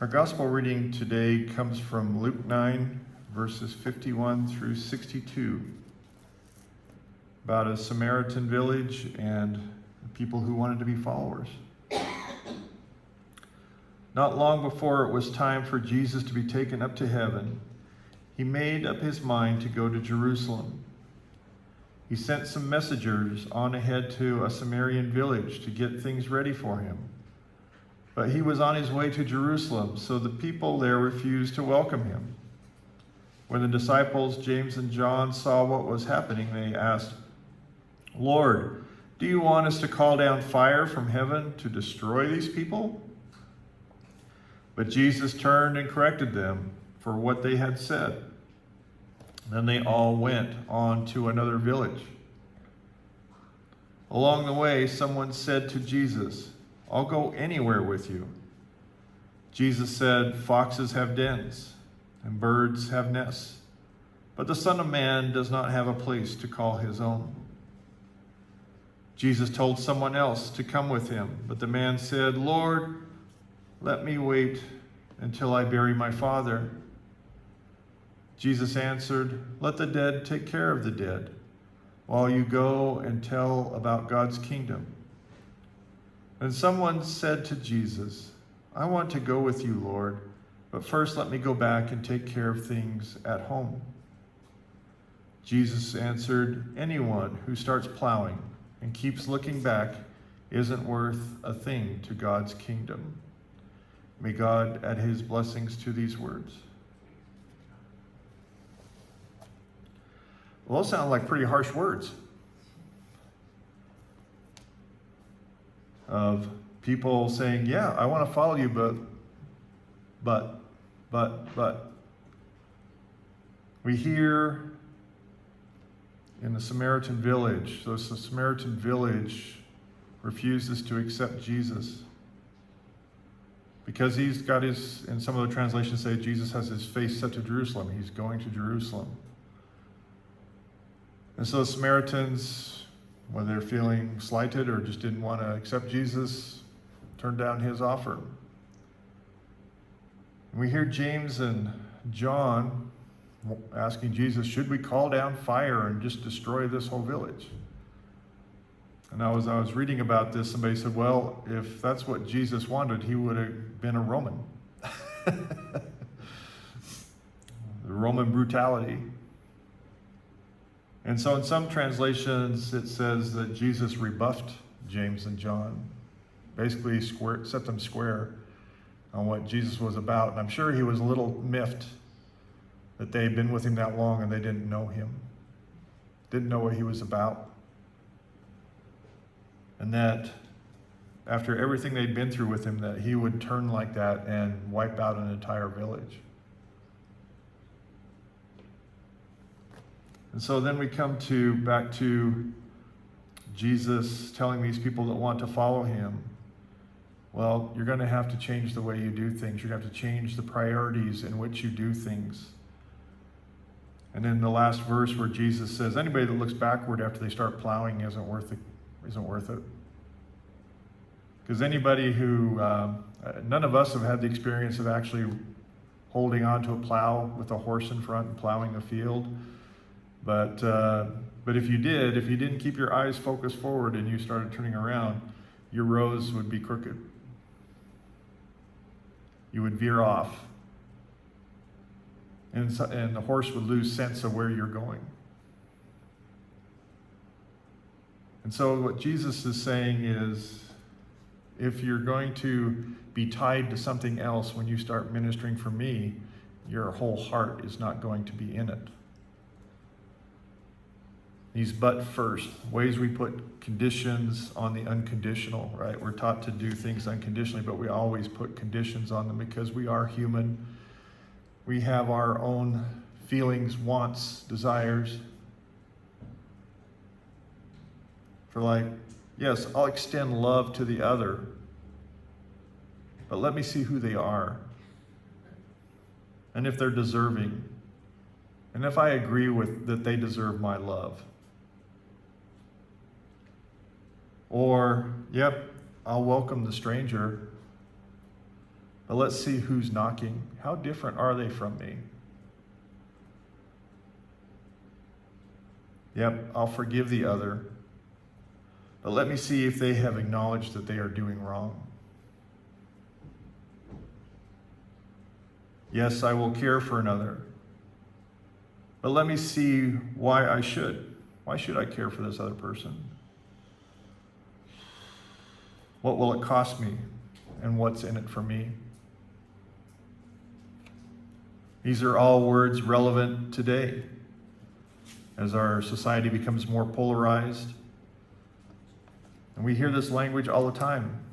Our gospel reading today comes from Luke 9, verses 51 through 62, about a Samaritan village and people who wanted to be followers. Not long before it was time for Jesus to be taken up to heaven, he made up his mind to go to Jerusalem. He sent some messengers on ahead to a Samaritan village to get things ready for him. But he was on his way to Jerusalem, so the people there refused to welcome him. When the disciples, James and John, saw what was happening, they asked, "Lord, do you want us to call down fire from heaven to destroy these people?" But Jesus turned and corrected them for what they had said. Then they all went on to another village. Along the way, someone said to Jesus, "I'll go anywhere with you." Jesus said, "Foxes have dens, and birds have nests, but the Son of Man does not have a place to call his own." Jesus told someone else to come with him, but the man said, "Lord, let me wait until I bury my father." Jesus answered, "Let the dead take care of the dead, while you go and tell about God's kingdom." And someone said to Jesus, "I want to go with you, Lord, but first let me go back and take care of things at home." Jesus answered, "Anyone who starts plowing and keeps looking back isn't worth a thing to God's kingdom." May God add his blessings to these words. Well, those sound like pretty harsh words of people saying, "Yeah, I want to follow you, but. We hear in the Samaritan village, the Samaritan village refuses to accept Jesus because he's got his, in some of the translations say, Jesus has his face set to Jerusalem. He's going to Jerusalem. And so the Samaritans, whether they're feeling slighted or just didn't want to accept Jesus, turned down his offer. And we hear James and John asking Jesus, "Should we call down fire and just destroy this whole village?" And as I was reading about this, somebody said, well, if that's what Jesus wanted, he would have been a Roman. The Roman brutality. And so in some translations, it says that Jesus rebuffed James and John, basically set them square on what Jesus was about. And I'm sure he was a little miffed that they had been with him that long and they didn't know him, didn't know what he was about. And that after everything they'd been through with him, that he would turn like that and wipe out an entire village. And so then we come back to Jesus telling these people that want to follow him, well, you're going to have to change the way you do things. You're going to have to change the priorities in which you do things. And then the last verse where Jesus says, anybody that looks backward after they start plowing isn't worth it. Because anybody who, none of us have had the experience of actually holding onto a plow with a horse in front and plowing a field. But if you didn't keep your eyes focused forward and you started turning around, your rows would be crooked. You would veer off. And the horse would lose sense of where you're going. And so what Jesus is saying is, if you're going to be tied to something else when you start ministering for me, your whole heart is not going to be in it. These but first, ways we put conditions on the unconditional, right? We're taught to do things unconditionally, but we always put conditions on them because we are human. We have our own feelings, wants, desires. For like, yes, I'll extend love to the other, but let me see who they are. And if they're deserving. And if I agree with that they deserve my love. Or, yep, I'll welcome the stranger, But let's see who's knocking. How different are they from me? Yep, I'll forgive the other. But let me see if they have acknowledged that they are doing wrong. Yes, I will care for another. But let me see why I should. Why should I care for this other person? What will it cost me? And what's in it for me? These are all words relevant today as our society becomes more polarized. And we hear this language all the time.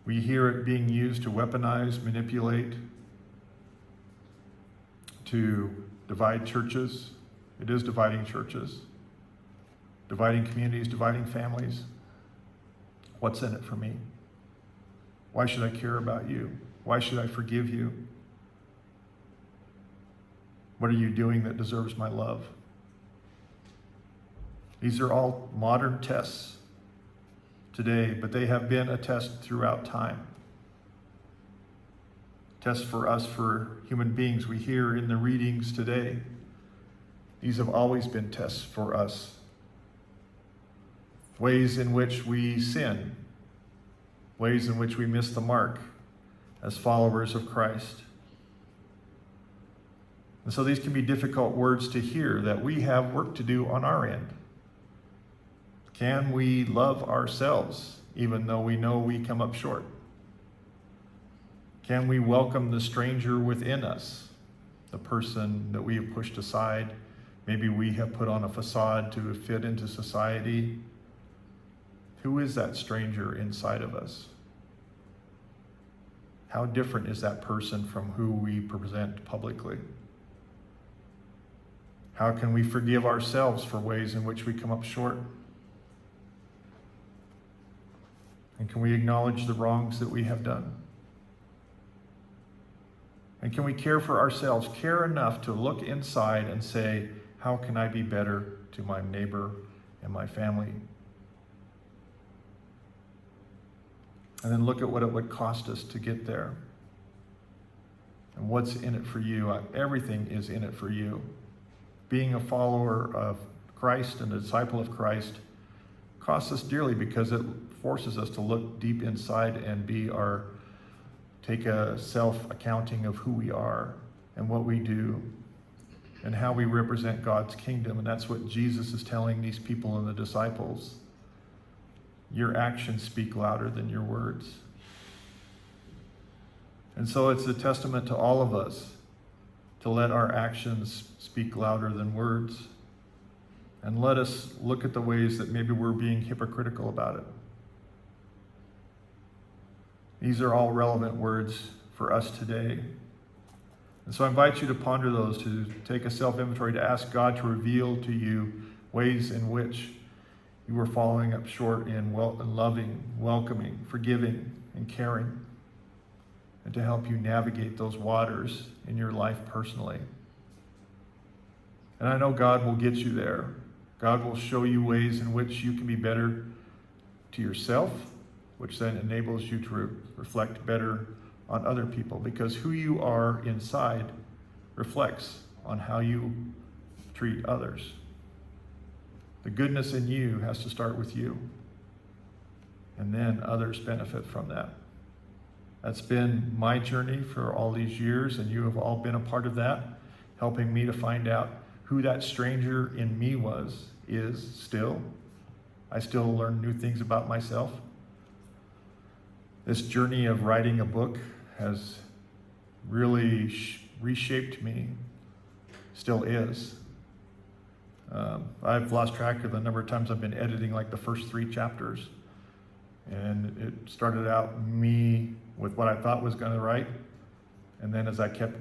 We hear it being used to weaponize, manipulate, to divide churches. It is dividing churches, dividing communities, dividing families. What's in it for me? Why should I care about you? Why should I forgive you? What are you doing that deserves my love? These are all modern tests today, but they have been a test throughout time. Tests for us, for human beings. We hear in the readings today, these have always been tests for us. Ways in which we sin, ways in which we miss the mark as followers of Christ. And so these can be difficult words to hear, that we have work to do on our end. Can we love ourselves even though we know we come up short? Can we welcome the stranger within us, the person that we have pushed aside? Maybe we have put on a facade to fit into society. Who is that stranger inside of us? How different is that person from who we present publicly? How can we forgive ourselves for ways in which we come up short? And can we acknowledge the wrongs that we have done? And can we care for ourselves, care enough to look inside and say, how can I be better to my neighbor and my family? And then look at what it would cost us to get there. And what's in it for you? Everything is in it for you. Being a follower of Christ and a disciple of Christ costs us dearly because it forces us to look deep inside and take a self-accounting of who we are and what we do and how we represent God's kingdom. And that's what Jesus is telling these people and the disciples. Your actions speak louder than your words. And so it's a testament to all of us to let our actions speak louder than words. And let us look at the ways that maybe we're being hypocritical about it. These are all relevant words for us today. And so I invite you to ponder those, to take a self-inventory, to ask God to reveal to you ways in which you were following up short in loving, welcoming, forgiving, and caring, and to help you navigate those waters in your life personally. And I know God will get you there. God will show you ways in which you can be better to yourself, which then enables you to reflect better on other people, because who you are inside reflects on how you treat others. The goodness in you has to start with you, and then others benefit from that. That's been my journey for all these years, and you have all been a part of that, helping me to find out who that stranger in me is still. I still learn new things about myself. This journey of writing a book has really reshaped me, still is. I've lost track of the number of times I've been editing like the first 3 chapters. And it started out me with what I thought was going to write. And then as I kept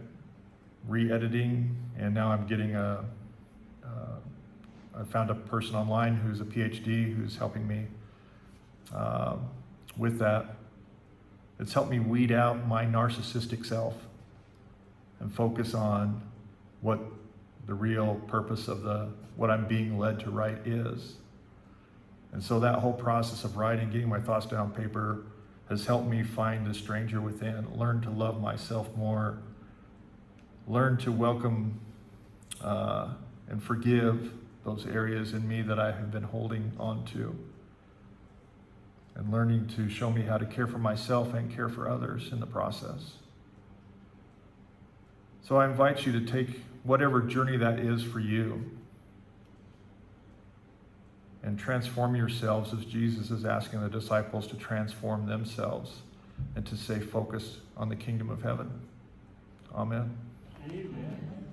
re-editing, and now I'm getting I found a person online who's a PhD who's helping me with that. It's helped me weed out my narcissistic self and focus on what the real purpose of what I'm being led to write is. And so that whole process of writing, getting my thoughts down on paper, has helped me find the stranger within, learn to love myself more, learn to welcome and forgive those areas in me that I have been holding on to, and learning to show me how to care for myself and care for others in the process. So I invite you to take whatever journey that is for you and transform yourselves as Jesus is asking the disciples to transform themselves and to stay focused on the kingdom of heaven. Amen. Amen.